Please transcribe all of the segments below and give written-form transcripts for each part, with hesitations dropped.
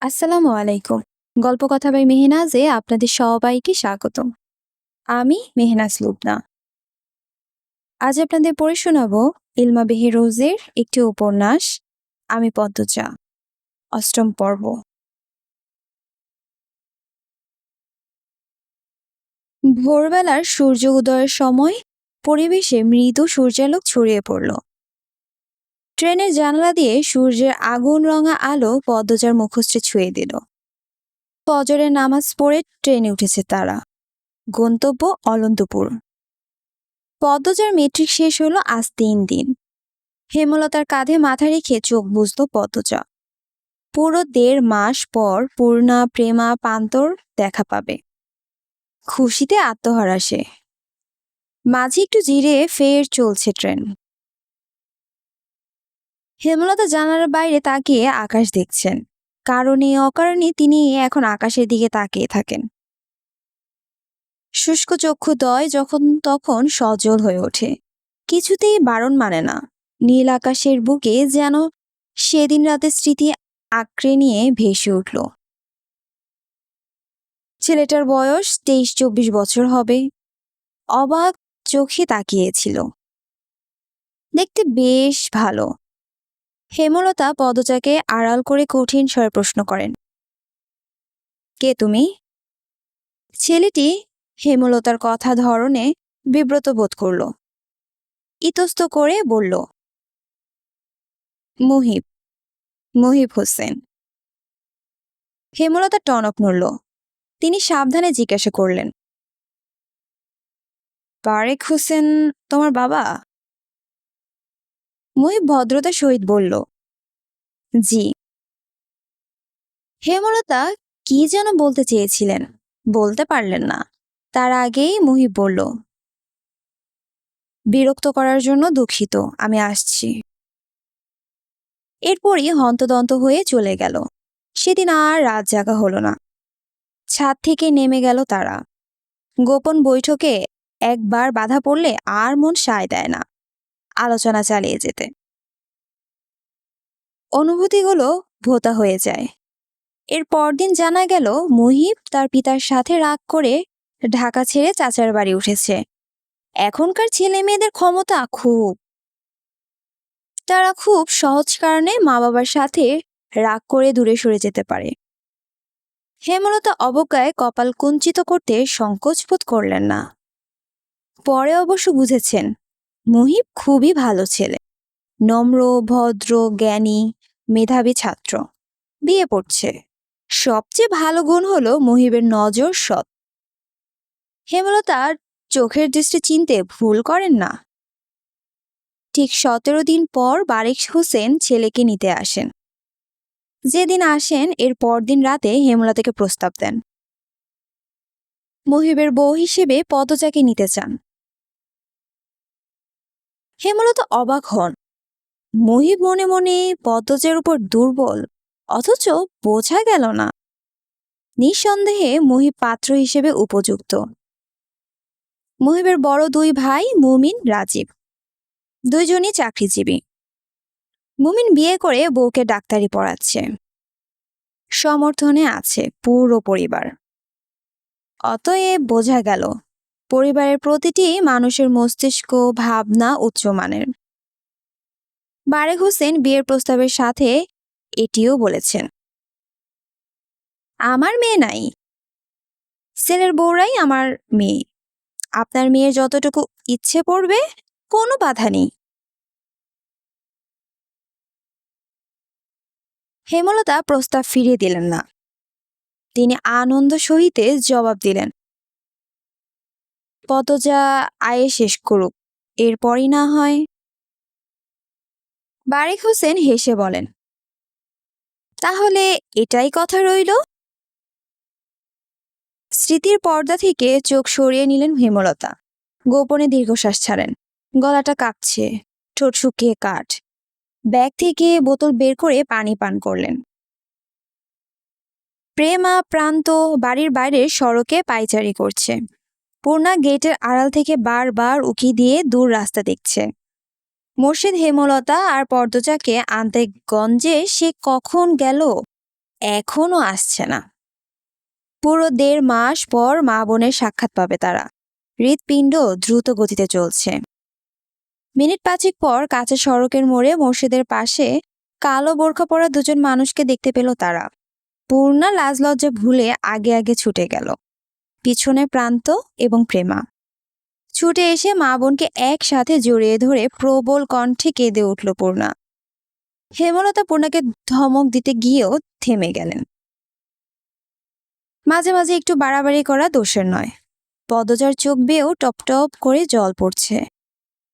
আসসালামু আলাইকুম। গল্পকথা বাই মেহনাজে আপনাদের সবাইকে স্বাগতম। আমি মেহনাজ লুবনা। আজ আপনাদের পড়ে শোনাব ইলমা বেহেরোজের একটি উপন্যাস, আমি পদ্মজা, অষ্টম পর্ব। ভোরবেলার সূর্য উদয়ের সময় পরিবেশে মৃদু সূর্যালোক ছড়িয়ে পড়ল। ট্রেনের জানালা দিয়ে সূর্যের আগুন রঙা আলো পদ্মজার মুখশ্রী ছুঁয়ে দিল। ফজরের নামাজ পড়ে ট্রেনে উঠেছে তারা। গন্তব্য অলন্তপুর। পদ্মজার মেট্রিক শেষ হলো আজ 3 দিন। হেমলতার কাঁধে মাথা রেখে চোখ বুজল পদ্মজা। পুরো 1.5 মাস পর পূর্ণা প্রেমা পান্তর দেখা পাবে। খুশিতে আত্মহারা সে। মাঝে একটু জিরে ফের চলছে ট্রেন। হেমলতা জানালার বাইরে তাকিয়ে আকাশ দেখছেন। কারণে অকারণে তিনি এখন আকাশের দিকে তাকিয়ে থাকেন। শুষ্ক চক্ষুদ্বয় যখন তখন সজল হয়ে ওঠে। কিছুতেই বারণ মানে না। নীল আকাশের বুকে যেন সেদিন রাতের স্মৃতি আঁকড়ে নিয়ে ভেসে উঠল। ছেলেটার বয়স 23-24 বছর হবে। অবাক চোখে তাকিয়েছিল। দেখতে বেশ ভালো। হেমলতা পদচাকে আড়াল করে কঠিন স্বরে প্রশ্ন করেন, কে তুমি? ছেলেটি হেমলতার কথা ধরনে বিব্রত বোধ করল। ইতস্ত করে বলল, মুহিব, মুহিব হোসেন। হেমলতা টনক নড়ল। তিনি সাবধানে জিজ্ঞাসা করলেন, বারেক হোসেন তোমার বাবা? মুহিব ভদ্রতার সহিত বলল, জি। হেমলতা কি যেন বলতে চেয়েছিলেন, বলতে পারলেন না। তার আগেই মুহিব বলল, বিরক্ত করার জন্য দুঃখিত, আমি আসছি। এরপরই হন্তদন্ত হয়ে চলে গেল। সেদিন আর রাত জাগা হলো না। ছাদ থেকে নেমে গেল তারা। গোপন বৈঠকে একবার বাধা পড়লে আর মন সায় দেয় না আলোচনা চালিয়ে যেতে। অনুভূতিগুলো ভোঁতা হয়ে যায়। এর পরদিন জানা গেল মুহিব তার পিতার সাথে রাগ করে ঢাকা ছেড়ে চাচার বাড়ি উঠেছে। এখনকার ছেলে মেয়েদের ক্ষমতা খুব। তারা খুব সহজ কারণে মা বাবার সাথে রাগ করে দূরে সরে যেতে পারে। হেমলতা অবজ্ঞায় কপাল কুঞ্চিত করতে সংকোচ বোধ করলেন না। পরে অবশ্য বুঝেছেন মুহিব খুবই ভালো ছেলে, নম্র, ভদ্র, জ্ঞানী, মেধাবী ছাত্র। বিয়ে পড়ছে। সবচেয়ে ভালো গুণ হলো মুহিবের নজর সৎ। হেমলতার চোখের দৃষ্টি চিনতে ভুল করেন না। ঠিক 17 দিন পর বারেক হোসেন ছেলেকে নিতে আসেন। যেদিন আসেন এর পরদিন রাতে হেমলতাকে প্রস্তাব দেন, মুহিবের বউ হিসেবে পদচাকে নিতে চান। হেমলতা অবাক হন। মুহিব মনে মনে পদ্মজার উপর দুর্বল, অথচ বোঝা গেল না। নিঃসন্দেহে মুহিব পাত্র হিসেবে উপযুক্ত। মুহিবের বড় 2 ভাই মুমিন, রাজীব, দুইজনই চাকরিজীবী। মুমিন বিয়ে করে বউকে ডাক্তারি পড়াচ্ছে। সমর্থনে আছে পুরো পরিবার। অতএব বোঝা গেল পরিবারের প্রতিটি মানুষের মস্তিষ্ক, ভাবনা উচ্চমানের। বারেক হোসেন বিয়ের প্রস্তাবের সাথে এটিও বলেছেন, আমার মেয়ে নাই, ছেলের বউরাই আমার মেয়ে। আপনার মেয়ের যতটুকু ইচ্ছে পড়বে, কোনো বাধা নেই। হেমলতা প্রস্তাব ফিরিয়ে দিলেন না। তিনি আনন্দ সহিতে জবাব দিলেন, পদজা আয়ে শেষ করুক, এরপরই না হয়। বারেক হোসেন হেসে বলেন, তাহলে এটাই কথা রইল। স্মৃতির পর্দা থেকে চোখ সরিয়ে নিলেন হেমলতা। গোপনে দীর্ঘশ্বাস ছাড়েন। গলাটা কাঁপছে, ঠোঁট শুকিয়ে কাঠ। ব্যাগ থেকে বোতল বের করে পানি পান করলেন। প্রেমা প্রান্ত বাড়ির বাইরের সড়কে পায়চারি করছে। পূর্ণা গেটের আড়াল থেকে বারবার উকি দিয়ে দূর রাস্তা দেখছে। মোর্শেদ হেমলতা আর পদ্মজাকে আনতে গঞ্জে সে কখন গেল এখনো আসছে না। পুরো ১.৫ মাস পর মা বোনের সাক্ষাৎ পাবে তারা। হৃৎপিণ্ড দ্রুত গতিতে চলছে। মিনিট ৫ পর কাঁচা সড়কের মোড়ে মসজিদের পাশে কালো বোরখা পরা দুজন মানুষকে দেখতে পেল তারা। পূর্ণা লাজ লজ্জা ভুলে আগে আগে ছুটে গেল। পিছনে প্রান্ত এবং প্রেমা ছুটে এসে মা বোনকে একসাথে জড়িয়ে ধরে প্রবল কণ্ঠে কেঁদে উঠল পূর্ণা। হেমলতা পূর্ণাকে ধমক দিতে গিয়েও থেমে গেলেন। মাঝে মাঝে একটু বাড়াবাড়ি করা দোষের নয়। পদজার চোখ বেয়েও টপ টপ করে জল পড়ছে।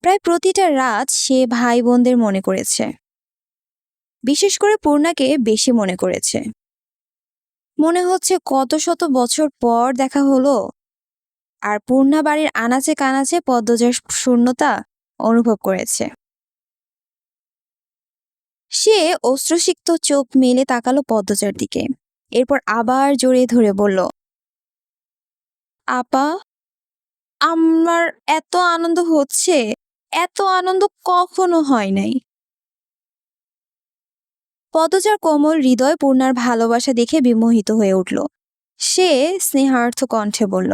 প্রায় প্রতিটা রাত সে ভাই বোনদের মনে করেছে, বিশেষ করে পূর্ণাকে বেশি মনে করেছে। মনে হচ্ছে কত শত বছর পর দেখা হলো। আর পূর্ণা বাড়ির আনাচে কানাচে পদ্মজার শূন্যতা অনুভব করেছে। সে অশ্রুসিক্ত চোখ মেলে তাকালো পদ্মজার দিকে। এরপর আবার জড়িয়ে ধরে বলল, আপা, আমার এত আনন্দ হচ্ছে, এত আনন্দ কখনো হয় নাই। পদ্মজার কোমল হৃদয় পূর্ণার ভালোবাসা দেখে বিমোহিত হয়ে উঠল। সে স্নেহার্থ কণ্ঠে বলল,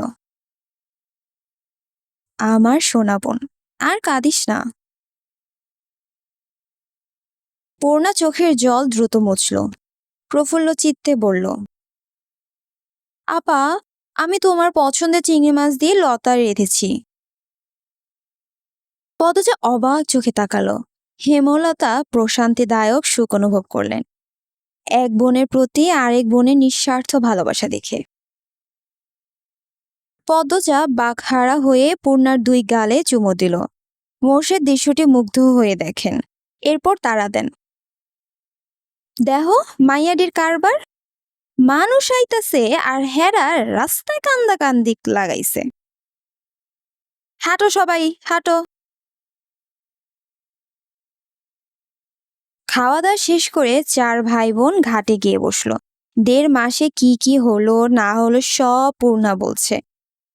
আমার সোনা বোন, আর কাঁদিস না। পূর্ণা চোখের জল দ্রুত মুছল। প্রফুল্ল চিত্তে বলল, আপা, আমি তোমার পছন্দের চিংড়ি মাছ দিয়ে লতা রেঁধেছি। পদ্মজা অবাক চোখে তাকালো। হেমলতা প্রশান্তিদায়ক সুখ অনুভব করলেন এক বোনের প্রতি আরেক বোনের নিঃস্বার্থ ভালোবাসা দেখে। পদ্মজা বাকহারা হয়ে পূর্ণার ২ গালে চুমো দিল। মোর্শেদ দৃশ্যটি মুগ্ধ হয়ে দেখেন। এরপর তাড়া দেন, দেহ মাইয়াডির কারবার, মানুষ আইতাছে আর হেরা রাস্তায় কান্দা কান্দি লাগাইছে। হাঁটো সবাই, হাঁটো। খাওয়া দাওয়া শেষ করে ৪ ভাই বোন ঘাটে গিয়ে বসলো। ১.৫ মাসে কি কি হলো না হলো সব পূর্ণা বলছে।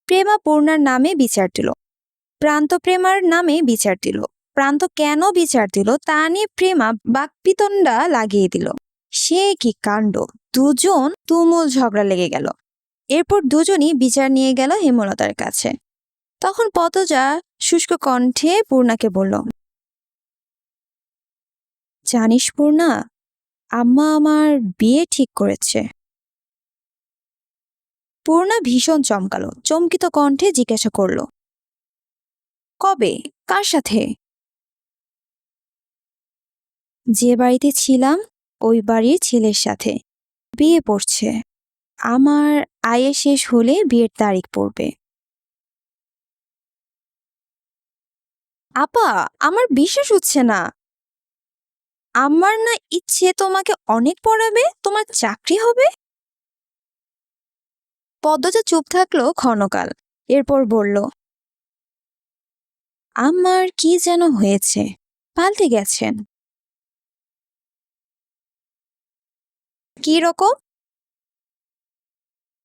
প্রেমা পূর্ণার নামে বিচার দিল, প্রান্ত প্রেমার নামে বিচার দিল। প্রান্ত কেন বিচার দিল তা নিয়ে প্রেমা বাকবিতণ্ডা লাগিয়ে দিল। সে কি কাণ্ড! দুজন তুমুল ঝগড়া লেগে গেল। এরপর দুজনই বিচার নিয়ে গেল হেমলতার কাছে। তখন পদ্মজা শুষ্ক কণ্ঠে পূর্ণাকে বলল, জানিস পূর্ণা, আম্মা আমার বিয়ে ঠিক করেছে। পূর্ণা ভীষণ চমকালো। চমকিত কণ্ঠে জিজ্ঞাসা করল, কবে, কার সাথে? যে বাড়িতে ছিলাম ওই বাড়ির ছেলের সাথে বিয়ে পড়ছে। আমার আয়ে শেষ হলে বিয়ের তারিখ পড়বে। আপা, আমার বিশ্বাস হচ্ছে না। আমার না ইচ্ছে তোমাকে অনেক পড়াবে, তোমার চাকরি হবে। পদ্মজা চুপ থাকলো ক্ষণকাল। এরপর বলল, আমার কি যেন হয়েছে, পাল্টে গেছেন। কি রকম?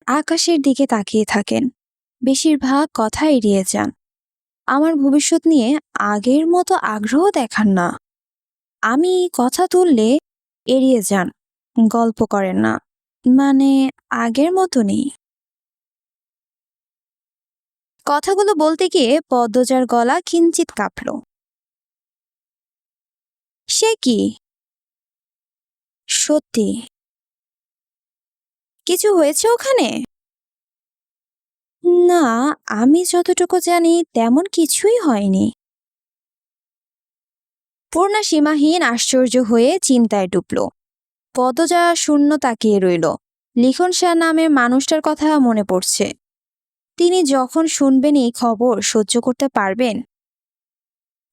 আকাশের দিকে তাকিয়ে থাকেন, বেশিরভাগ কথা এড়িয়ে যান। আমার ভবিষ্যৎ নিয়ে আগের মতো আগ্রহ দেখান না। আমি কথা তুললে এড়িয়ে যান, গল্প করেন না, মানে আগের মতো নেই। কথাগুলো বলতে গিয়ে পদ্মজার গলা কিঞ্চিত কাঁপল। সে কি? সত্যি কিছু হয়েছে ওখানে? না, আমি যতটুকু জানি তেমন কিছুই হয়নি। পূর্ণা সীমাহীন আশ্চর্য হয়ে চিন্তায় ডুবল। পদ্মজা শূন্য তাকিয়ে রইল। লিখন শাহ নামের মানুষটার কথা মনে পড়ছে। তিনি যখন শুনবেন এই খবর সহ্য করতে পারবেন?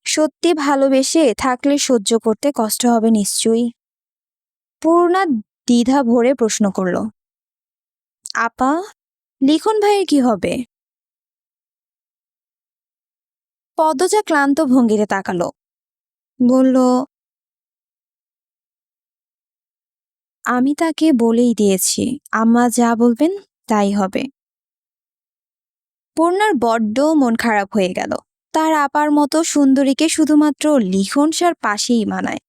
সত্যি ভালোবেসে থাকলে সহ্য করতে কষ্ট হবে নিশ্চয়ই। পূর্ণা দ্বিধা ভরে প্রশ্ন করল, আপা, লিখন ভাইয়ের কি হবে? পদ্মজা ক্লান্ত ভঙ্গিতে তাকালো, বলল, আমি তাকে বলেই দিয়েছি, আম্মা যা বলবেন তাই হবে। পূর্ণার বড্ড মন খারাপ হয়ে গেল। তার আপার মতো সুন্দরীকে শুধুমাত্র লিখন শাহর পাশেই মানায়।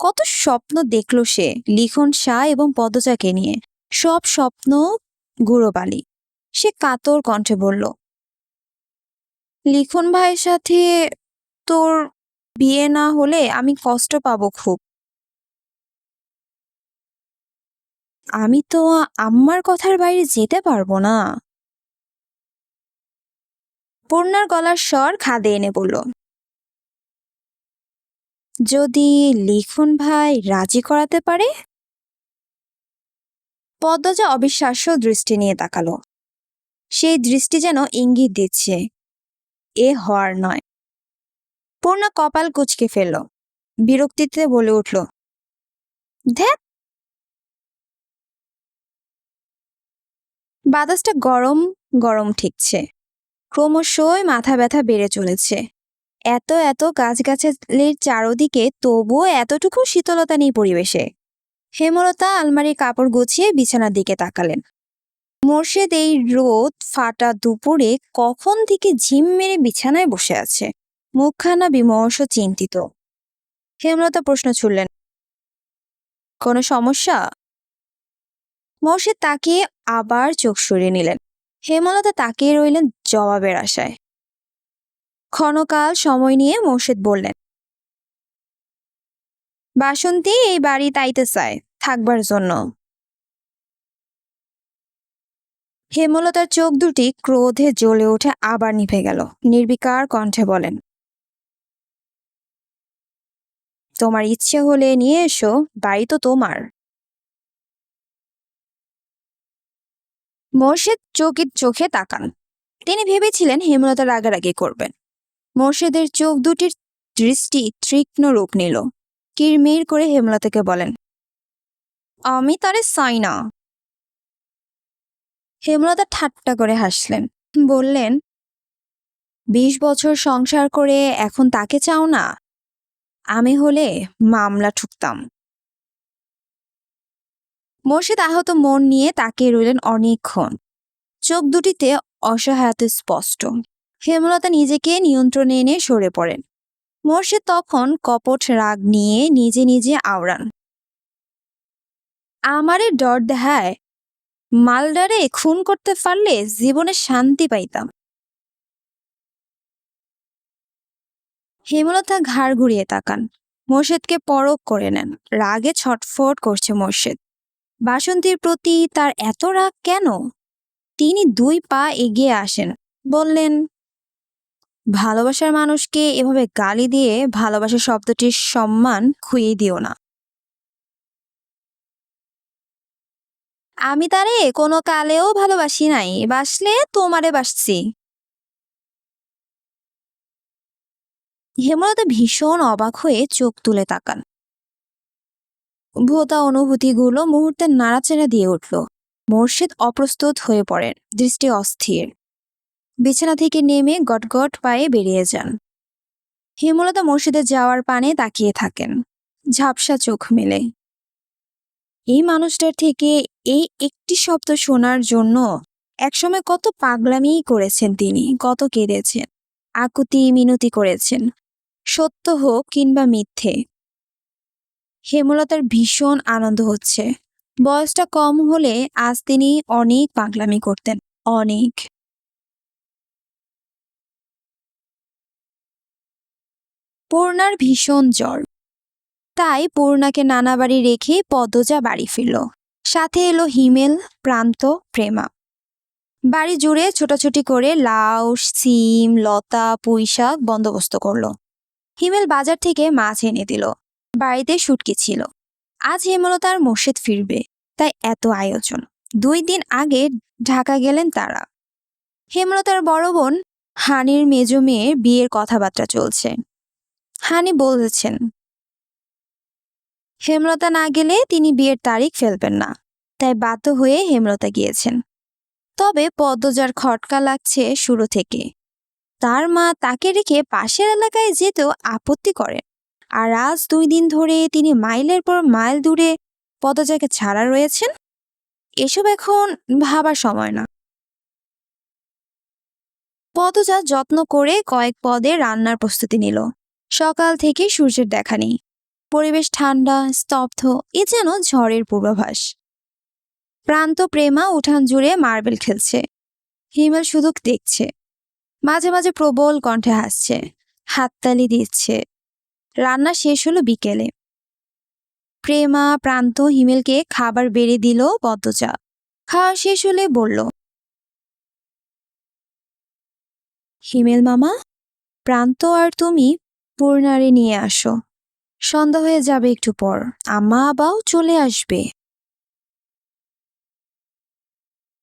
কত স্বপ্ন দেখলো সে লিখন শাহ এবং পদচাকে নিয়ে, সব স্বপ্ন গুঁড়োবালি। সে কাতর কণ্ঠে বলল, লিখন ভাইয়ের সাথে তোর বিয়ে না হলে আমি কষ্ট পাবো খুব। আমি তো আম্মার কথার বাইরে যেতে পারবো না। পূর্ণার গলার স্বর খাদে এনে বলল, যদি লিখন ভাই রাজি করাতে পারে। পদ্মজা অবিশ্বাস্য দৃষ্টি নিয়ে তাকালো। সেই দৃষ্টি যেন ইঙ্গিত দিচ্ছে এ হওয়ার নয়। পূর্ণা কপাল কুঁচকে ফেলল, বিরক্তিতে বলে উঠল, ধ্যাত। বাতাসটা গরম গরম ঠিকছে, ক্রমশই মাথা ব্যথা বেড়ে চলেছে। এত এত গাছগাছালির চারদিকে তবুও এতটুকু শীতলতা নেই পরিবেশে। হেমলতা আলমারির কাপড় গুছিয়ে বিছানার দিকে তাকালেন। মোর্শেদ এই রোদ ফাটা দুপুরে কখন থেকে ঝিম মেরে বিছানায় বসে আছে, মুখখানা বিমর্ষ চিন্তিত। হেমলতা প্রশ্ন ছুড়লেন, কোনো সমস্যা? মোর্শেদ তাকিয়ে আবার চোখ সরিয়ে নিলেন। হেমলতা তাকিয়ে রইলেন জবাবের আশায়। ক্ষণকাল সময় নিয়ে মোর্শেদ বললেন, বাসন্তী এই বাড়ি তাইতে চায় থাকবার জন্য। হেমলতার চোখ দুটি ক্রোধে জ্বলে উঠে আবার নিভে গেল। নির্বিকার কণ্ঠে বলেন, তোমার ইচ্ছে হলে নিয়ে এসো, বাড়ি তো তোমার। মোর্শেদ চকিত চোখে তাকান। তিনি ভেবেছিলেন হেমলতা রাগারাগি করবেন। মোর্শেদের চোখ দুটির দৃষ্টি তীক্ষ্ণ রূপ নিল। কিরমির করে হেমলতাকে বলেন, আমি তারে চাই না। হেমলতা ঠাট্টা করে হাসলেন, বললেন, 20 বছর সংসার করে এখন তাকে চাও না? আমি হলে মামলা ঠুকতাম। মোর্শেদ আহত মন নিয়ে তাকিয়ে রইলেন অনেকক্ষণ, চোখ দুটিতে অসহায়তা স্পষ্ট। হেমলতা নিজেকে নিয়ন্ত্রণে এনে সরে পড়েন। মোর্শেদ তখন কপট রাগ নিয়ে নিজে নিজে আওড়ান, আমারে ডর দেখায়, মালডারে খুন করতে পারলে জীবনে শান্তি পাইতাম। হেমলতা ঘাড় ঘুরিয়ে তাকান, মোর্শেদকে পরখ করে নেন। রাগে ছটফট করছে মোর্শেদ। বাসন্তীর প্রতি তার এত রাগ কেন? তিনি 2 পা এগিয়ে আসেন, বললেন, ভালোবাসার মানুষকে এভাবে গালি দিয়ে ভালোবাসা শব্দটির সম্মান খুইয়ে দিও না। আমি তারে কোনো কালেও ভালোবাসি নাই, বাসলে তোমারে বাসছি। হেমলতা ভীষণ অবাক হয়ে চোখ তুলে তাকান। ভোতা অনুভূতিগুলো মুহূর্তে নাড়াচাড়া দিয়ে উঠল। মোর্শেদ অপ্রস্তুত হয়ে পড়েন, দৃষ্টি অস্থির। বিছানা থেকে নেমে গটগট পায়ে বেরিয়ে যান। হেমলতা মোর্শেদের যাওয়ার পানে তাকিয়ে থাকেন, ঝাপসা চোখ মেলে। এই মানুষটার থেকে এই একটি শব্দ শোনার জন্য একসময় কত পাগলামি করেছেন তিনি, কত কেঁদেছেন, আকুতি মিনতি করেছেন, সত্য হোক কিংবা মিথ্যে। হেমলতার ভীষণ আনন্দ হচ্ছে। বয়সটা কম হলে আজ তিনি অনেক পাগলামি করতেন, অনেক। পূর্ণার ভীষণ জ্বর, তাই পূর্ণাকে নানা বাড়ি রেখে পদ্মজা বাড়ি ফিরল। সাথে এলো হিমেল, প্রান্ত, প্রেমা। বাড়ি জুড়ে ছোটাছুটি করে লাউ, সিম, লতা, পুঁইশাক বন্দোবস্ত করলো। হিমেল বাজার থেকে মাছ এনে দিল। বাড়িতে শুটকি ছিল। আজ হেমলতার মোর্শেদ ফিরবে, তাই এত আয়োজন। 2 দিন আগে ঢাকা গেলেন তারা। হেমলতার বড় বোন হানির মেজো মেয়ের বিয়ের কথাবার্তা চলছে। হানি বলেছেন, হেমলতা না গেলে তিনি বিয়ের তারিখ ফেলবেন না, তাই বাধ্য হয়ে হেমলতা গিয়েছেন। তবে পদ্মজার খটকা লাগছে শুরু থেকে। তার মা তাকে রেখে পাশের এলাকায় যেতেও আপত্তি করেন, আর আজ 2 দিন ধরে তিনি মাইলের পর মাইল দূরে পদ্মজাকে ছাড়া রয়েছেন। এসব এখন ভাবার সময় না। পদ্মজা যত্ন করে কয়েক পদে রান্নার প্রস্তুতি নিল। সকাল থেকে সূর্যের দেখা নেই। পরিবেশ ঠান্ডা, স্তব্ধ, এ যেন ঝড়ের পূর্বাভাস। প্রান্ত প্রেমা উঠান জুড়ে মার্বেল খেলছে। হিমেল শুধু দেখছে, মাঝে মাঝে প্রবল কণ্ঠে হাসছে, হাততালি দিচ্ছে। রান্না শেষ হলো বিকেলে। প্রেমা প্রান্ত হিমেলকে খাবার বেড়ে দিল পদ্মজা। খাওয়া শেষ হলে বলল, হিমেল মামা, প্রান্ত আর তুমি পূর্ণারে নিয়ে আসো। সন্ধ্যা হয়ে যাবে একটু পর, আম্মা আবাও চলে আসবে।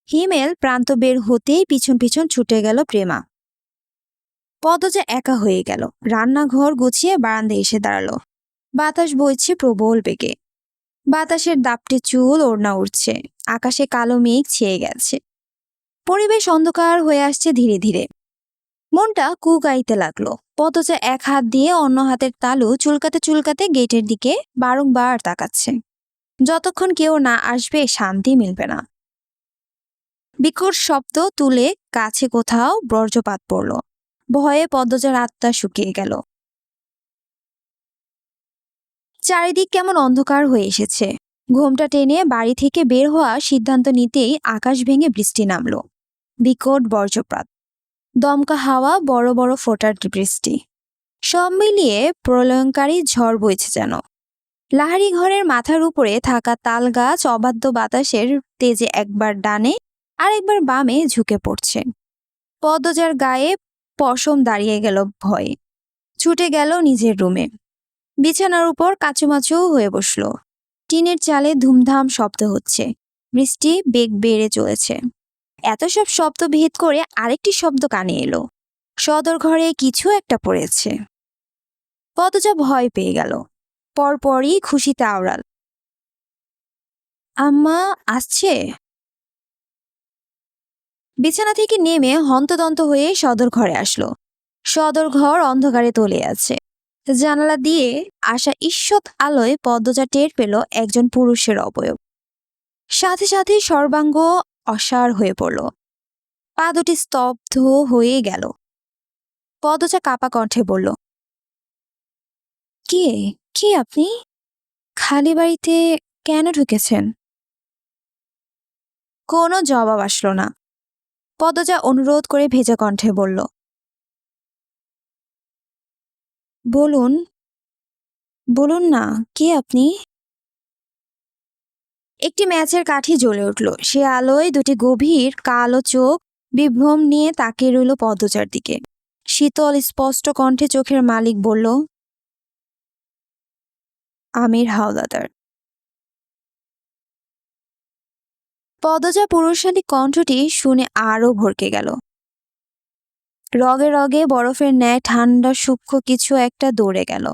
হিমেল প্রান্ত বের হতেই পিছন পিছন ছুটে গেল প্রেমা। পদ্মজা একা হয়ে গেল। রান্নাঘর গুছিয়ে বারান্দায় এসে দাঁড়ালো। বাতাস বইছে প্রবল বেগে। বাতাসের দাপটে চুল ওড়না উঠছে। আকাশে কালো মেঘ ছেয়ে গেছে। পরিবেশ অন্ধকার হয়ে আসছে ধীরে ধীরে। মনটা কুকাইতে লাগলো। পদ্মজা এক হাত দিয়ে অন্য হাতের তালু চুলকাতে চুলকাতে গেটের দিকে বারংবার তাকাচ্ছে। যতক্ষণ কেউ না আসবে শান্তি মিলবে না। বিকট শব্দ তুলে কাছে কোথাও বজ্রপাত পড়ল। ভয়ে পদ্মজার আত্মা শুকিয়ে গেল। চারিদিক কেমন অন্ধকার হয়ে এসেছে। ঘোমটা টেনে বাড়ি থেকে বের হওয়া সিদ্ধান্ত নিতেই আকাশ ভেঙে বৃষ্টি নামলো। বিকট বজ্রপাত, দমকা হাওয়া, বড় বড় ফোঁটার বৃষ্টি, সব মিলিয়ে প্রলয়ঙ্কারী ঝড় বইছে যেন। লাহারি ঘরের মাথার উপরে থাকা তাল গাছ অবাধ্য বাতাসের তেজে একবার ডানে আর একবার বামে ঝুঁকে পড়ছে। পদ্মজার গায়ে পশম দাঁড়িয়ে গেল ভয়ে। ছুটে গেল নিজের রুমে। বিছানার উপর কাচুমাচু হয়ে বসল। টিনের চালে ধুমধাম শব্দ হচ্ছে। বৃষ্টি বেগ বেড়ে চলেছে। এত সব শব্দ ভেদ করে আরেকটি শব্দ কানে এলো। সদর ঘরে কিছু একটা পড়েছে। পদ্মজা ভয় পেয়ে গেল। পরপরই খুশিতে আওড়াল, আম্মা আসছে। বিছানা থেকে নেমে হন্তদন্ত হয়ে সদর ঘরে আসলো। সদর ঘর অন্ধকারে তলিয়ে আছে। জানালা দিয়ে আসা ঈষৎ আলোয় পদ্মজা টের পেল একজন পুরুষের অবয়ব। সাথে সাথে সর্বাঙ্গ অসাড় হয়ে পড়ল। পা দুটি স্তব্ধ হয়ে গেল। পদ্মজা কাপা কণ্ঠে বলল, কে কে আপনি? খালি বাড়িতে কেন ঢুকেছেন? কোনো জবাব আসলো না। পদ্মজা অনুরোধ করে ভেজা কণ্ঠে বলল, বলুন বলুন না, কে আপনি? একটি ম্যাচের কাঠি জ্বলে উঠল। সে আলোয় দুটি গভীর কালো চোখ বিভ্রম নিয়ে তাকিয়ে রইল পদ্মজার দিকে। শীতল স্পষ্ট কণ্ঠে চোখের মালিক বলল, আমির হাওলাদার। পদ্মজা পুরুষালী কণ্ঠটি শুনে আরো ভরকে গেল। রগে রগে বরফের ন্যায় ঠান্ডা সূক্ষ্ম কিছু একটা দৌড়ে গেল।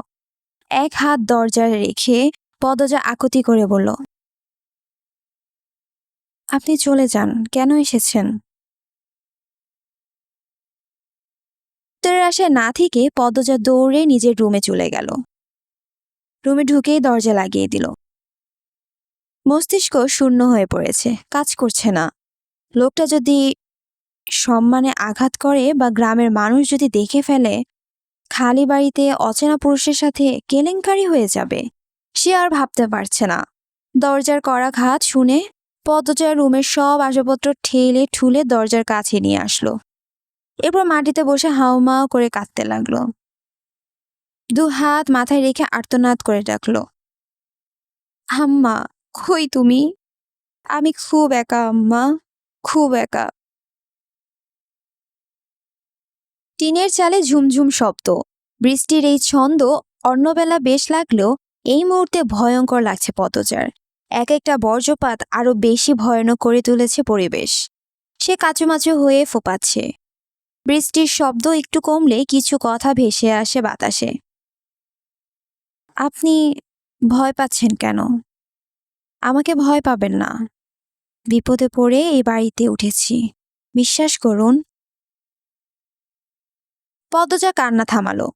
এক হাত দরজায় রেখে পদ্মজা আকুতি করে বলল, আপনি চলে যান, কেন এসেছেন? উত্তরের আশায় না থেকে পদ্মজা দৌড়ে নিজের রুমে চলে গেল। রুমে ঢুকেই দরজা লাগিয়ে দিল। মস্তিষ্ক শূন্য হয়ে পড়েছে, কাজ করছে না। লোকটা যদি সম্মানে আঘাত করে বা গ্রামের মানুষ যদি দেখে ফেলে, খালি বাড়িতে অচেনা পুরুষের সাথে কেলেঙ্কারি হয়ে যাবে। সে আর ভাবতে পারছে না। দরজার কড়াঘাত শুনে পদ্মজার রুমের সব আসবাবপত্র ঠেলে ঠুলে দরজার কাছে নিয়ে আসলো। এরপর মাটিতে বসে হাউমাউ করে কাঁদতে লাগলো। দু হাত মাথায় রেখে আর্তনাদ করে ডাকলো, আম্মা, কই তুমি? আমি খুব একা আম্মা, খুব একা। টিনের চালে ঝুমঝুম শব্দ। বৃষ্টির এই ছন্দ অন্যবেলা বেশ লাগলেও এই মুহূর্তে ভয়ঙ্কর লাগছে পদ্মজার। এক একটা বজ্রপাত আরো বেশি ভয়ানক করে তুলেছে পরিবেশ। সে কাচুমাচু হয়ে ফোপাচ্ছে। বৃষ্টির শব্দ একটু কমলে কিছু কথা ভেসে আসে বাতাসে। আপনি ভয় পাচ্ছেন কেন? আমাকে ভয় পাবেন না। বিপদে পড়ে এই বাড়িতে উঠেছি, বিশ্বাস করুন। পদ্মজা কান্না থামালো।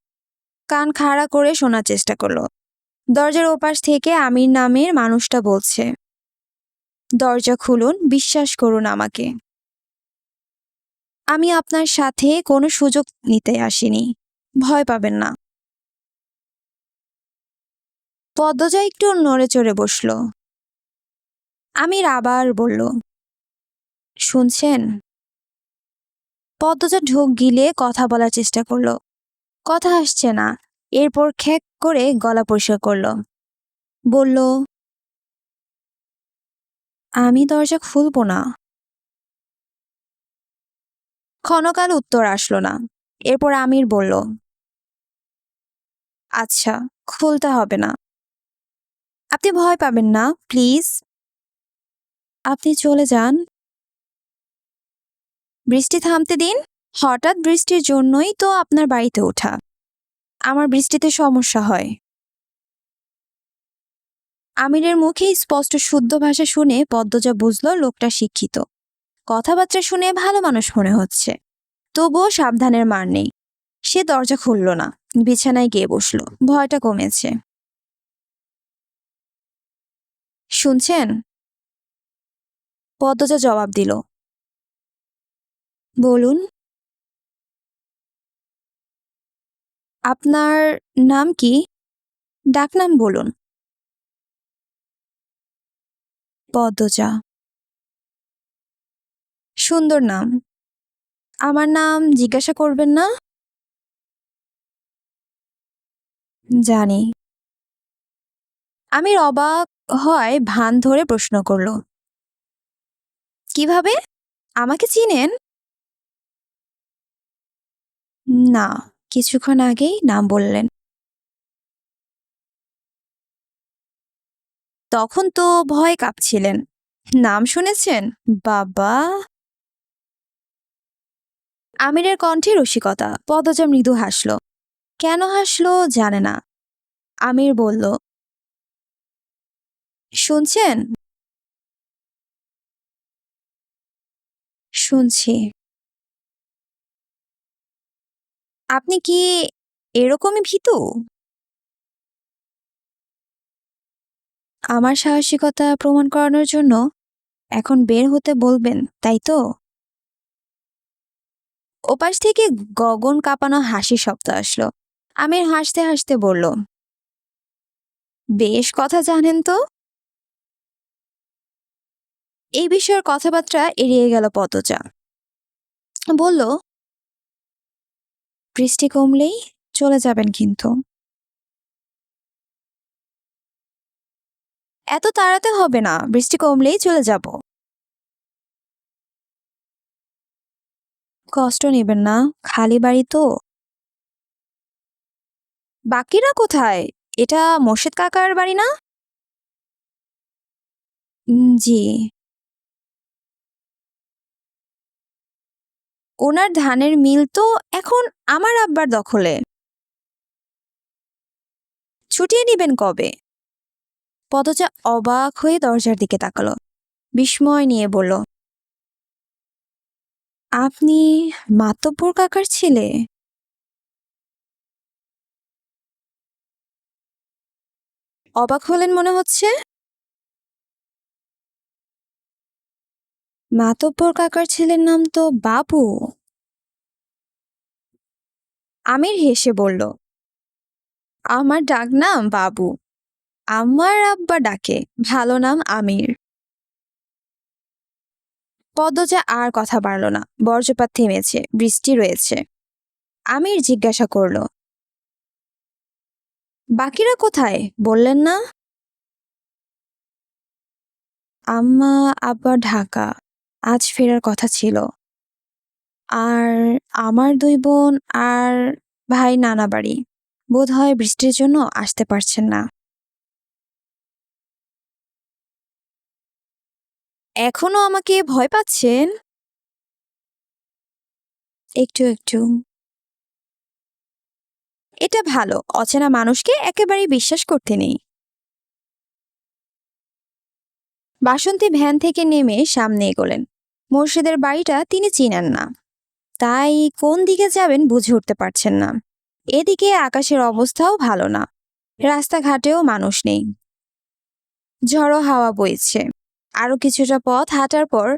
কান খাড়া করে শোনার চেষ্টা করলো। দরজার ওপাশ থেকে আমির নামের মানুষটা বলছে, দরজা খুলুন, বিশ্বাস করুন আমাকে। আমি আপনার সাথে কোনো সুযোগ নিতে আসিনি, ভয় পাবেন না। পদ্মজা একটু নড়ে চড়ে বসল। আমির আবার বলল, শুনছেন? পদ্মজা ঢোক গিলে কথা বলার চেষ্টা করলো, কথা আসছে না। এরপর খ্যাক করে গলা পরিষ্কার করলো, বলল, আমি দরজা খুলবো না। ক্ষণকাল উত্তর আসলো না। এরপর আমির বলল, আচ্ছা, খুলতে হবে না। আপনি ভয় পাবেন না, প্লিজ। আপনি চলে যান, বৃষ্টি থামতে দিন। হঠাৎ বৃষ্টির জন্যই তো আপনার বাড়িতে ওঠা। আমার বৃষ্টিতে সমস্যা হয়। আমিরের মুখে স্পষ্ট শুদ্ধ ভাষা শুনে পদ্মজা বুঝলো লোকটা শিক্ষিত, কথাবার্তা শুনে ভালো মানুষ মনে হচ্ছে। তবুও সাবধানের মার নেই। সে দরজা খুলল না, বিছানায় গিয়ে বসলো। ভয়টা কমেছে। শুনছেন? পদ্মজা জবাব দিল, বলুন। আপনার নাম কি? ডাকনাম বলুন। পদ্মজা। সুন্দর নাম। আমার নাম জিজ্ঞাসা করবেন না? জানি। আমির অবাক হয় ভান ধরে প্রশ্ন করলো, কিভাবে? আমাকে চিনেন? না, কিছুক্ষণ আগেই নাম বললেন। তখন তো ভয়ে কাঁপছিলেন। নাম শুনেছেন? বাবা! আমিরের কণ্ঠে রসিকতা। পদজা মৃদু হাসল। কেন হাসলো জানে না। আমির বলল, শুনছেন? শুনছি। আপনি কি এরকমই ভীতু? আমার সাহসিকতা প্রমাণ করানোর জন্য এখন বের হতে বলবেন, তাই তো? ওপাশ থেকে গগন কাঁপানো হাসির শব্দ আসলো। আমির হাসতে হাসতে বলল, বেশ কথা জানেন তো। এই বিষয়ের কথাবার্তা এড়িয়ে গেল পদজা। বলল, বৃষ্টি কমলেই চলে যাবেন কিন্তু। এত তাড়াতে হবে না, বৃষ্টি কমলেই চলে যাব। কষ্ট নেবেন না, খালি বাড়ি তো। বাকিরা কোথায়? এটা মোর্শেদ কাকার বাড়ি না? জি। ওনার ধানের মিল তো এখন আমার আব্বার দখলে। ছুটিয়ে নিবেন কবে? পদজা অবাক হয়ে দরজার দিকে তাকালো, বিস্ময় নিয়ে বলল, আপনি মাতব্বর কাকার ছেলে? অবাক হলেন মনে হচ্ছে। মাতব্বর কাকার ছেলের নাম তো বাবু। আমির হেসে বলল, আমার ডাকনাম বাবু। আমার আব্বা ডাকে, ভালো নাম আমির। পদ্মজা আর কথা বাড়ল না। বজ্রপাত থেমেছে, বৃষ্টি রয়েছে। আমির জিজ্ঞাসা করল, বাকিরা কোথায় বললেন না? আম্মা আব্বা ঢাকা, আজ ফেরার কথা ছিল। আর আমার দুই বোন আর ভাই নানা বাড়ি, বোধহয় বৃষ্টির জন্য আসতে পারছেন না। এখনো আমাকে ভয় পাচ্ছেন? একটু একটু। এটা ভালো, অচেনা মানুষকে একেবারেই বিশ্বাস করতে নেই। বাসন্তী ভ্যান থেকে নেমে সামনে এগোলেন। মোর্শেদের বাড়িটা তিনি চিনেন না, তাই কোন দিকে যাবেন বুঝে উঠতে পারছেন না। এদিকে আকাশের অবস্থাও ভালো না, রাস্তাঘাটেও মানুষ নেই। ঝড়ো হাওয়া বইছে। আরো কিছুটা পথ হাঁটার পর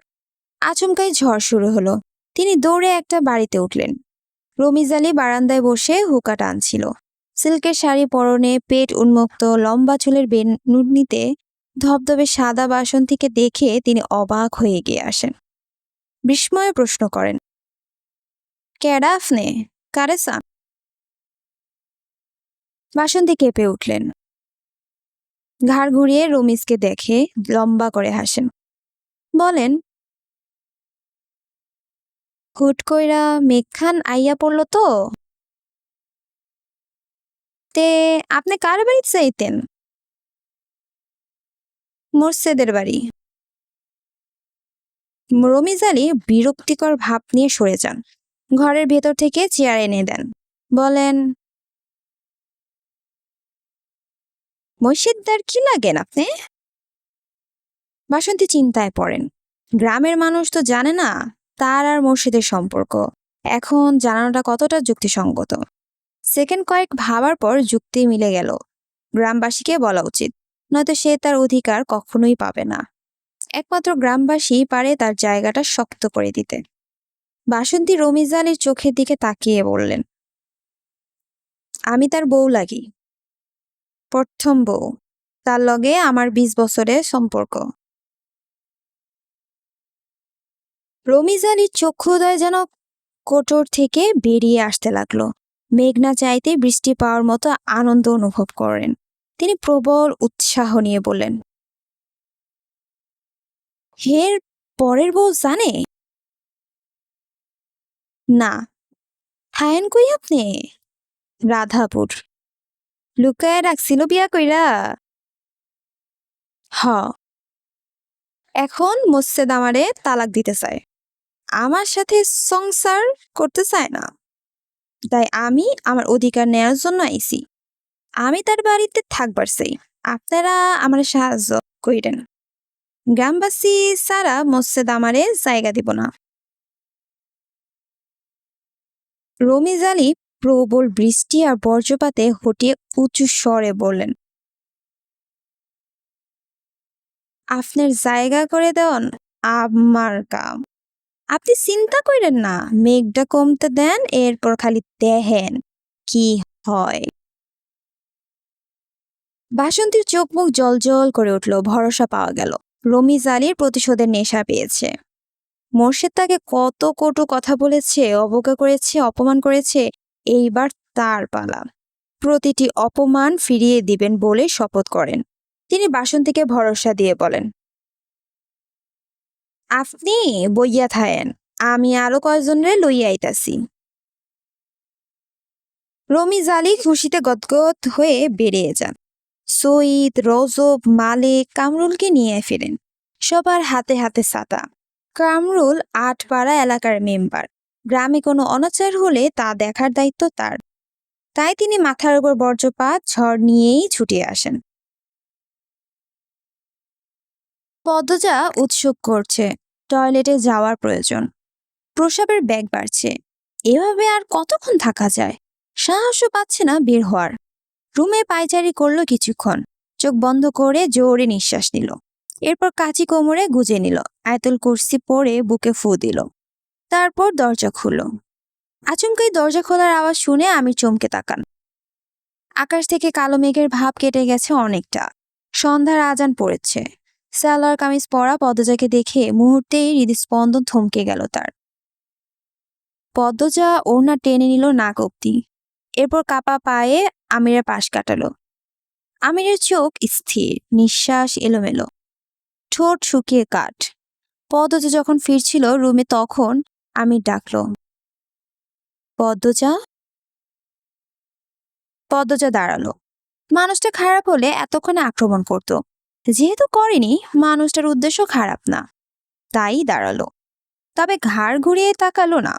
আচমকাই ঝড় শুরু হলো। তিনি দৌড়ে একটা বাড়িতে উঠলেন। রমিজ আলী বারান্দায় বসে হুকা টানছিল। সিল্কের শাড়ি পরনে, পেট উন্মুক্ত, লম্বা চুলের বেনুনিতে ধবধবে সাদা বাসন্তীকে দেখে তিনি অবাক হয়ে এগিয়ে আসেন। বিস্ময়ে প্রশ্ন করেন, কেডা আপনি? কারে চান? বাসন্তী কেঁপে উঠলেন। ঘাড় ঘুরিয়ে রমিজকে দেখে লম্বা করে হাসেন। বলেন, হুট কইরা মেঘখান আইয়া পড়ল তো। তে আপনি কার বাড়িতে চাইতেন? মোর্শেদের বাড়ি। রমিজ আলী বিরক্তিকর ভাব নিয়ে সরে যান। ঘরের ভেতর থেকে চেয়ার এনে দেন। বলেন, মসজিদদার কি লাগেন আপনি? বাসন্তী চিন্তায় পড়েন। গ্রামের মানুষ তো জানে না তার আর মসজিদের সম্পর্ক। এখন জানানোটা কতটা যুক্তিসঙ্গত। সেকেন্ড কয়েক ভাবার পর যুক্তি মিলে গেল। গ্রামবাসীকে বলা উচিত, নয়তো সে তার অধিকার কখনোই পাবে না। একমাত্র গ্রামবাসী পারে তার জায়গাটা শক্ত করে দিতে। বাসন্তী রমিজ আলীর চোখের দিকে তাকিয়ে বললেন, আমি তার বউ লাগি, প্রথম বউ। তার লগে আমার 20 বছরের সম্পর্ক। রমিজ আলীর চক্ষুদয় যেন কোটর থেকে বেরিয়ে আসতে লাগলো। মেঘনা চাইতে বৃষ্টি পাওয়ার মতো আনন্দ অনুভব করেন। তিনি প্রবল উৎসাহ নিয়ে বললেন, হের পরের বউ জানে? না। থায়েন কই আপনি? রাধাপুর। লুকায় রাখছিল বিয়া কইরা? হ। এখন মোর্শেদ আমারে তালাক দিতে চায়। আমার সাথে সংসার করতে চায় না। তাই আমি আমার অধিকার নেয়ার জন্য আইছি। আমি তার বাড়িতে থাকবার চাই। আপনারা আমার সাহায্য কইরেন। গ্রামবাসী সারা মোর্শেদ আমারে জায়গা দিব না। রমিজ আলী প্রবল বৃষ্টি আর বজ্রপাতে হটিয়ে উঁচু স্বরে বললেন, আপনার জায়গা করে দেওয়ান আমার কাম। আপনি চিন্তা করেন না, মেঘটা কমতে দেন, এরপর খালি দেখেন কি হয়। বাসন্তীর চোখ মুখ জলজল করে উঠল। ভরসা পাওয়া গেল রমিজ আলীর প্রতিশোধের নেশা পেয়েছে। মোর্শেদ তাকে কত কটু কথা বলেছে, অবজ্ঞা করেছে, অপমান করেছে। এইবার তার পালা। প্রতিটি অপমান ফিরিয়ে দিবেন বলে শপথ করেন। তিনি বাসন্তীকে ভরসা দিয়ে বলেন, আপনি বইয়া থায়েন, আমি আরো কয়েকজনরে লইয়া আইতাছি। রমিজ আলী খুশিতে গদগদ হয়ে বেরিয়ে যান। সঈদ, রজব, মালিক, কামরুলকে নিয়ে ফিরেন। সবার হাতে হাতে ছাতা। কামরুল আটপাড়া এলাকার মেম্বার। গ্রামে কোনো অনাচার হলে তা দেখার দায়িত্ব তার। তাই তিনি মাথার উপর বজ্রপাত ঝড় নিয়েই ছুটে আসেন। পদ্মজা উৎসুক করছে, টয়লেটে যাওয়ার প্রয়োজন। প্রসাবের ব্যাগ বাড়ছে। এভাবে আর কতক্ষণ থাকা যায়? সাহসও পাচ্ছে না বের হওয়ার। রুমে পায়চারি করলো কিছুক্ষণ। চোখ বন্ধ করে জোরে নিঃশ্বাস নিল। এরপর কাঁচি কোমরে গুজে নিল। আয়াতুল কুরসি পরে বুকে ফু দিল। তারপর দরজা খুলল। আচমকাই দরজা খোলার আওয়াজ শুনে আমি চমকে তাকান। আকাশ থেকে কালো মেঘের ভাব কেটে গেছে অনেকটা। সন্ধ্যার আজান পড়েছে। সালোয়ার কামিজ পরা পদ্মজাকে দেখে মুহূর্তেই হৃদস্পন্দন থমকে গেল তার। পদ্মজা ওড়না টেনে নিল নাক অব্দি। এরপর কাপা পায়ে আমিরের পাশ কাটালো। আমিরের চোখ স্থির, নিঃশ্বাস এলোমেলো, ঠোঁট শুকিয়ে কাঠ। পদ্মজা যখন ফিরছিল রুমে তখন আমির ডাকলো, পদ্মজা। পদ্মজা দাঁড়ালো। মানুষটা খারাপ হলে এতক্ষণে আক্রমণ করত। যেহেতু করেনি, মানুষটার উদ্দেশ্য খারাপ না, তাই দাঁড়ালো। তবে ঘাড় ঘুরিয়ে তাকালো না।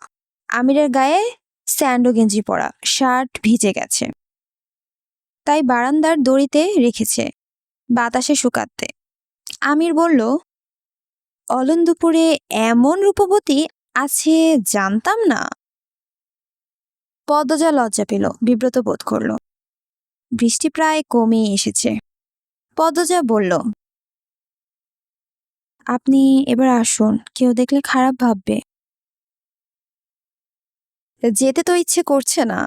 আমিরের গায়ে স্যান্ডো গেঞ্জি পরা, শার্ট ভিজে গেছে, তাই বারান্দার দড়িতে রেখেছে বাতাসে শুকাতে। আমির বলল, অলন দুপুরে এমন রূপবতী আছে জানতাম না। পদ্মজা লজ্জা পেল, বিব্রত বোধ করল। বৃষ্টি প্রায় কমে এসেছে। পদ্মজা বলল, আপনি এবার আসুন, কেউ দেখলে খারাপ ভাববে। যেতে তো ইচ্ছে করছে না।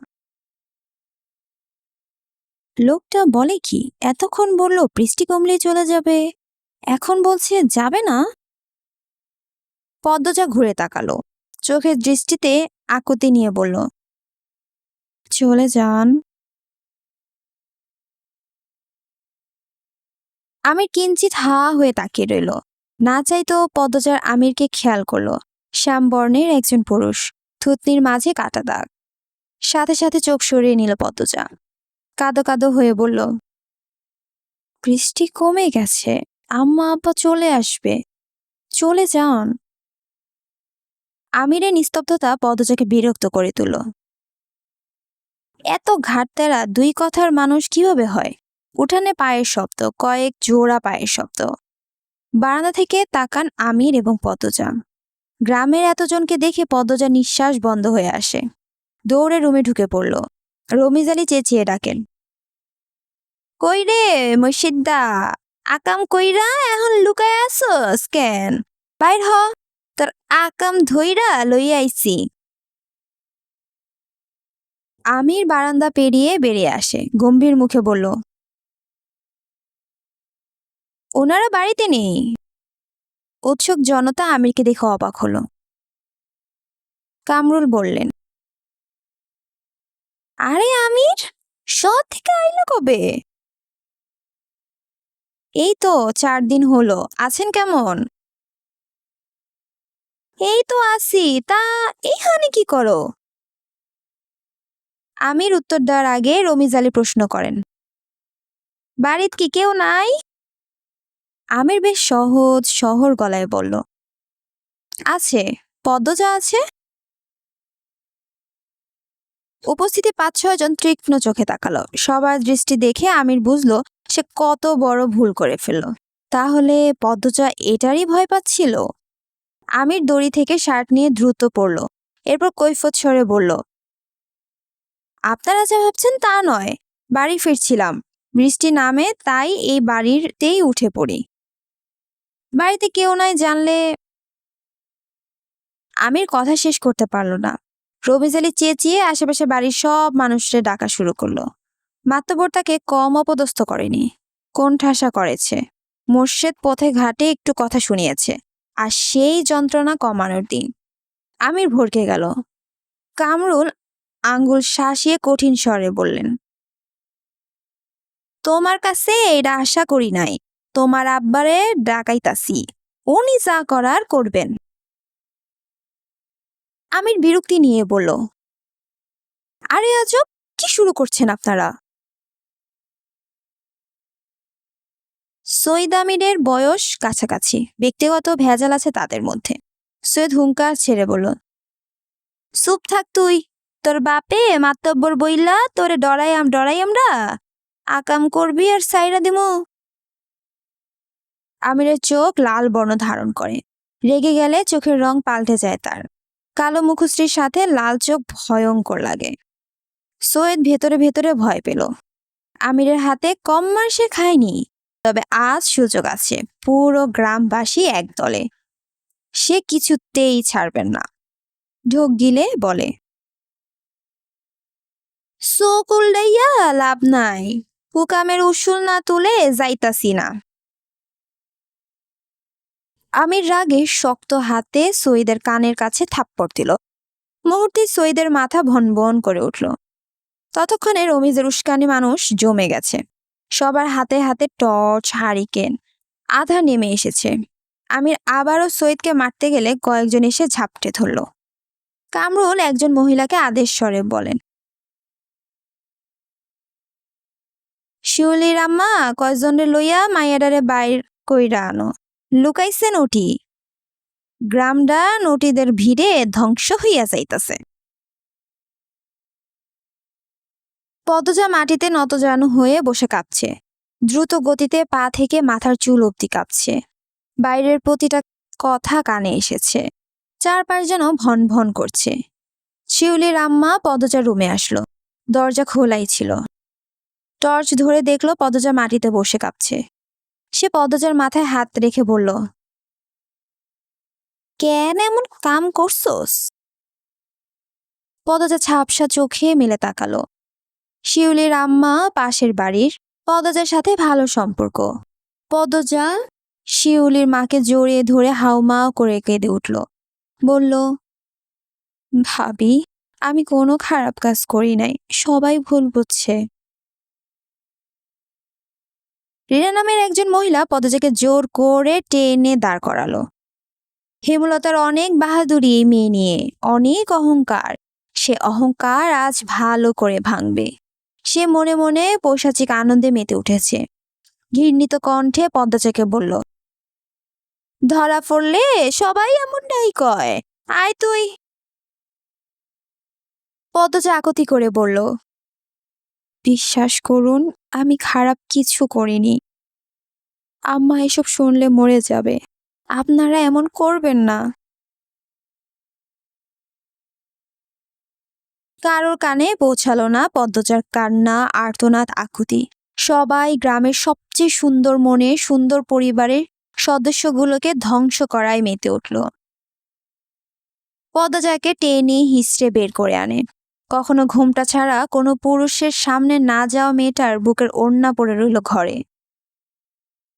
লোকটা বলে কি? এতক্ষণ বলল বৃষ্টি কমলেই চলে যাবে, এখন বলছে যাবে না। পদ্মজা ঘুরে তাকালো, চোখের দৃষ্টিতে আকুতি নিয়ে বলল, চলে যান। আমির কিঞ্চিত হা হয়ে তাকিয়ে রইল। না চাইতো পদ্মজার আমিরকে খেয়াল করলো। শ্যাম বর্ণের একজন পুরুষ, থুতনির মাঝে কাটা দাগ। সাথে সাথে চোখ সরিয়ে নিল পদ্মজা। কাঁদো কাঁদো হয়ে বলল, বৃষ্টি কমে গেছে, আম্মা আব্বা চলে আসবে, চলে যান। আমিরের নিস্তব্ধতা পদ্মজাকে বিরক্ত করে তুলল। এত ঘাটতেরা দুই কথার মানুষ কিভাবে হয়? উঠানে পায়ের শব্দ, কয়েক জোড়া পায়ের শব্দ। বারান্দা থেকে তাকান আমির এবং পদ্মজা। গ্রামের এতজনকে দেখে পদ্মজা নিঃশ্বাস বন্ধ হয়ে আসে। দৌড়ে রুমে ঢুকে পড়ল। রমিজ আলী চেঁচিয়ে ডাকেন, কই রে মসজিদদা, আকাম কইরা এখন লুকায় আসস কেন? বাইর হ, তোর আকাম ধইরা লইয়া আইছি। আমির বারান্দা পেরিয়ে বেরিয়ে আসে, গম্ভীর মুখে বলল, ওনারা বাড়িতে নেই। উৎসুক জনতা আমিরকে দেখে অবাক হলো। কামরুল বললেন, আরে আমির, শহর থেকে আইলো কবে? এই তো 4 দিন হলো। আছেন কেমন? এই তো আছি। তা এইখানে কি করো? আমির উত্তর দেওয়ার আগে রমিজ আলী প্রশ্ন করেন, বাড়িত কি কেউ নাই? আমির বেশ সহজ শহর গলায় বলল, আছে, পদ্মজা আছে। উপস্থিতি 5-6 জন তীক্ষ্ণ চোখে তাকালো। সবার দৃষ্টি দেখে আমির বুঝলো সে কত বড় ভুল করে ফেলল। তাহলে পদ্মজা এটারই ভয় পাচ্ছিল? আমির দড়ি থেকে শার্ট নিয়ে দ্রুত পড়ল। এরপর কৈফত স্বরে বলল, আপনারা যা ভাবছেন তা নয়। বাড়ি ফিরছিলাম, বৃষ্টি নামে, তাই এই বাড়িতেই উঠে পড়ি। বাড়িতে কেউ নাই জানলে। আমির কথা শেষ করতে পারল না। রমিজ আলী চেঁচিয়ে আশেপাশে বাড়ির সব মানুষকে ডাকা শুরু করলো। মাতব্বর তাকে কম অপদস্থ করেনি, কোণঠাসা করেছে। মোর্শেদ পথে ঘাটে একটু কথা শুনিয়েছে, আর সেই যন্ত্রণা কমানোর দিন। আমির ভরকে গেল। কামরুল আঙ্গুল শাসিয়ে কঠিন স্বরে বললেন, তোমার কাছে এটা আশা করি নাই। তোমার আব্বারে ডাকাইতাছি, উনি যা করার করবেন। আমির বিরক্তি নিয়ে বলল, আরে আজব, কি শুরু করছেন আপনারা? সৈয়দ আমিরের বয়স কাছাকাছি, ব্যক্তিগত ভেজাল আছে তাদের মধ্যে। সৈয়দ হুঙ্কার ছেড়ে বলল, চুপ থাক তুই। তোর বাপে মাতব্বর বইলা তোরে ডরাই আমরা, আকাম করবি আর সাইরা দিমু। আমিরের চোখ লাল বর্ণ ধারণ করে। রেগে গেলে চোখের রং পাল্টে যায় তার। কালো মুখশ্রীর সাথে লাল চোখ ভয়ঙ্কর লাগে। সৈয়দ ভেতরে ভেতরে ভয় পেল। আমিরের হাতে কম মার সে খায়নি, তবে আজ সুযোগ আছে। পুরো গ্রামবাসী এক দলে, সে কিছুতেই ছাড়বেন না। ঢোক গিলে বলে, চোখ উল্টাইয়া লাভ নাই, হুকামের উসুল না তুলে যাইতাছি না। আমির রাগে শক্ত হাতে সৈয়দের কানের কাছে থাপ্পড় দিল। মুহূর্তে সৈয়দের মাথা ভনভন করে উঠল। ততক্ষণে রমিজের উস্কানি মানুষ জমে গেছে। সবার হাতে হাতে টর্চ, হারিকেন। আধা নেমে এসেছে। আমির আবারও সৈয়দকে মারতে গেলে কয়েকজন এসে ঝাপটে ধরল। কামরুল একজন মহিলাকে আদেশ স্বরে বলেন, শিউলির আম্মা কয়জনের লইয়া মাইয়াডারে বাইর কইরা আনো, লুকাইছে নটি। গ্রামডা নটিদের ভিড়ে ধ্বংস হইয়া যাইতাছে। পদজা মাটিতে নতজানু হয়ে বসে কাঁপছে। দ্রুত গতিতে পা থেকে মাথার চুল অবধি কাঁপছে। বাইরের প্রতিটা কথা কানে এসেছে। চারপাশ যেন ভন ভন করছে। শিউলির আম্মা পদজার রুমে আসলো। দরজা খোলাই ছিল। টর্চ ধরে দেখলো পদজা মাটিতে বসে কাঁপছে। সে পদজার মাথায় হাত রেখে বলল, কেন এমন কাম করছোস? পদজা ঝাপসা চোখে মেলে তাকালো। শিউলির আম্মা পাশের বাড়ির, পদ্মজার সাথে ভালো সম্পর্ক। পদ্মজা শিউলির মাকে জড়িয়ে ধরে হাউমাউ করে কেঁদে উঠল। বলল, ভাবি, আমি কোনো খারাপ কাজ করি নাই, সবাই ভুল বুঝছে। রিনা নামের একজন মহিলা পদ্মজাকে জোর করে টেনে দাঁড় করালো। হেমলতার অনেক বাহাদুরি এই মেয়ে নিয়ে, অনেক অহংকার। সে অহংকার আজ ভালো করে ভাঙবে। সে মনে মনে পৈশাচিক আনন্দে মেতে উঠেছে। ঘৃণিত কণ্ঠে পদ্মজাকে বলল, ধরা পড়লে সবাই এমনটাই কয়, আয় তুই। পদ্মজা আকতি করে বলল, বিশ্বাস করুন, আমি খারাপ কিছু করিনি। আম্মা এসব শুনলে মরে যাবে, আপনারা এমন করবেন না। কারোর কানে পৌঁছালো না পদ্মজার কান্না, আর্তনাদ, আকুতি। সবাই গ্রামের সবচেয়ে সুন্দর মনে সুন্দর পরিবারের সদস্যগুলোকে ধ্বংস করায় মেতে উঠল। পদ্মজাকে টেনে হিঁচড়ে বের করে আনে। কখনো ঘুমটা ছাড়া কোনো পুরুষের সামনে না যাওয়া মেয়েটার বুকের ওড়না পড়ে রইল ঘরে।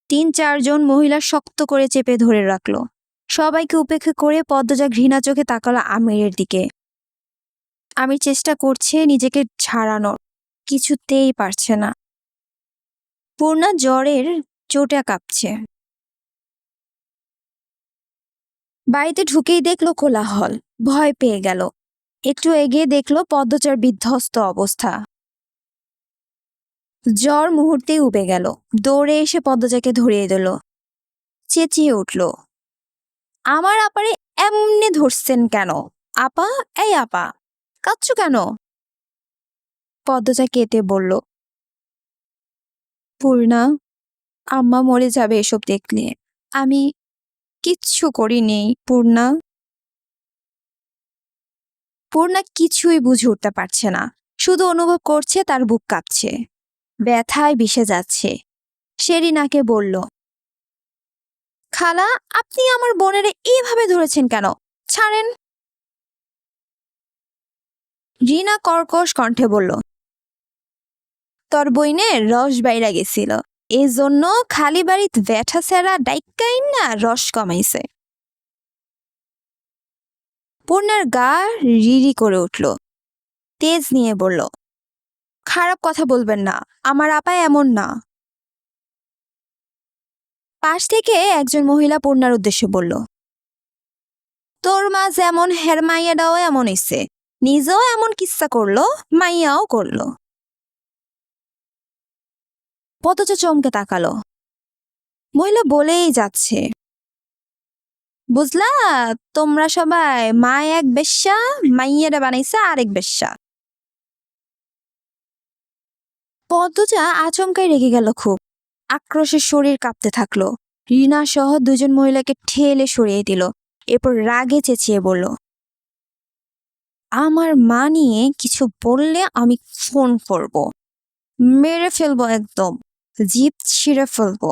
3-4 জন মহিলা শক্ত করে চেপে ধরে রাখলো। সবাইকে উপেক্ষা করে পদ্মজা ঘৃণা চোখে তাকালো আমিরের দিকে। আমির চেষ্টা করছে নিজেকে ছাড়ানোর, কিছুতেই পারছে না। পূর্ণা জ্বরের চোটে কাঁপছে। বাড়িতে ঢুকেই দেখলো কোলাহল, ভয় পেয়ে গেল। একটু এগিয়ে দেখলো পদ্মজার বিধ্বস্ত অবস্থা। জ্বর মুহূর্তেই উবে গেল। দৌড়ে এসে পদ্মজাকে ধরিয়ে দিল। চেঁচিয়ে উঠল, আমার আপারে এমনি ধরছেন কেন? আপা, এই আপা, কাঁদছো কেন? পদ্মজা কেঁদে বলল, পূর্ণা, আম্মা মরে যাবে এসব দেখলে। আমি কিচ্ছু করিনি পূর্ণা। পূর্ণা কিছুই বুঝে উঠতে পারছে না, শুধু অনুভব করছে তার বুক কাঁপছে, ব্যথায় বিষে যাচ্ছে। সে রিনাকে বলল, খালা, আপনি আমার বোনেরে এইভাবে ধরেছেন কেন? ছাড়েন। রিনা কর্কশ কণ্ঠে বলল, তোর বইনের রস বাইরা গেছিল, এই জন্য খালি বাড়িত ব্যাঠা সেরা ডাইকাইন না রস কমাইছে। পূর্ণার গা রিরি করে উঠল। তেজ নিয়ে বলল, খারাপ কথা বলবেন না, আমার আপা এমন না। পাশ থেকে একজন মহিলা পূর্ণার উদ্দেশ্যে বলল, তোর মা যেমন হের মাইয়াটাও এমন হইছে, নিজেও এমন কিচ্ছা করলো, মাইয়াও করলো। পদ্মজা চমকে তাকালো। মহিলা বলেই যাচ্ছে, বুঝলা, তোমরা সবাই মা এক বেশ্যা, মাইয়াটা বানাইছে আরেক বেশ্যা। পদ্মজা আচমকাই রেগে গেল খুব। আক্রোশে শরীর কাঁপতে থাকলো। রিনা সহ 2 জন মহিলাকে ঠেলে সরিয়ে দিল। এরপর রাগে চেঁচিয়ে বলল, আমার মা নিয়ে কিছু বললে আমি ফোন করব, মেরে ফেলবো, একদম জিভ ছিঁড়ে ফেলবো।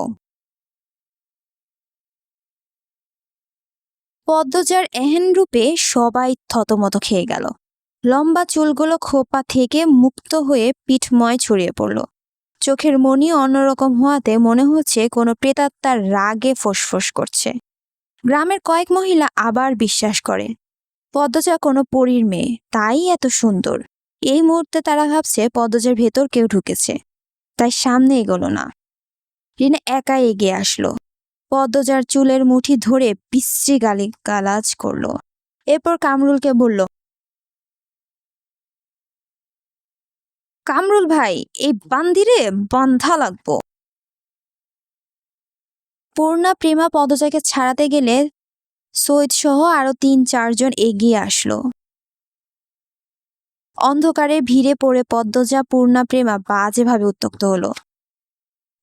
পদ্মজার এহেন রূপে সবাই থতমত খেয়ে গেল। লম্বা চুলগুলো খোপা থেকে মুক্ত হয়ে পিঠময় ছড়িয়ে পড়ল। চোখের মনি অন্যরকম হওয়াতে মনে হচ্ছে কোনো প্রেতাত্মার রাগে ফোঁসফোঁস করছে। গ্রামের কয়েক মহিলা আবার বিশ্বাস করে পদ্মজা কোনো পরীর মেয়ে, তাই এত সুন্দর। এই মুহূর্তে তারা ভাবছে পদ্মজার ভেতর কেউ ঢুকেছে, তাই সামনে এগোলো না। রিনা একাই এগিয়ে আসলো। পদ্মজার চুলের মুঠি ধরে বিশ্রী গালিগালাজ করলো। এরপর কামরুলকে বলল, কামরুল ভাই, এই বান্দিরে বান্ধা লাগবো। পূর্ণা প্রেমা পদ্মজাকে ছাড়াতে গেলে সৈয়দ সহ আরো 3-4 জন এগিয়ে আসলো। অন্ধকারে ভিড়ে পড়ে পদ্মজা, পূর্ণা, প্রেমা বাজেভাবে উত্ত্যক্ত হলো।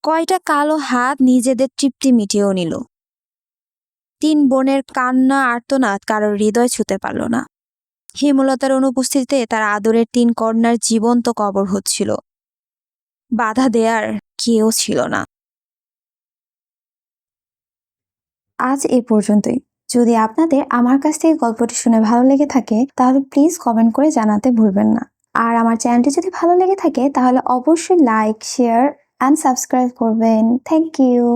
কয়টা কালো হাত নিজেদের তৃপ্তি মিটিয়েও নিল। 3 বোনের কান্না আর্তনাদ কারোর হৃদয় ছুঁতে পারল না। হেমলতার অনুপস্থিতিতে তার আদরের 3 কন্যার জীবন্ত কবর হচ্ছিল। বাধা দেয়ার কেউ ছিল না। আজ এ পর্যন্তই। যদি আপনাদের আমার কাছ থেকে গল্পটি শুনে ভালো লেগে থাকে তাহলে প্লিজ কমেন্ট করে জানাতে ভুলবেন না। আর আমার চ্যানেলটি যদি ভালো লেগে থাকে তাহলে অবশ্যই লাইক, শেয়ার অ্যান্ড সাবস্ক্রাইব করবেন। Thank you.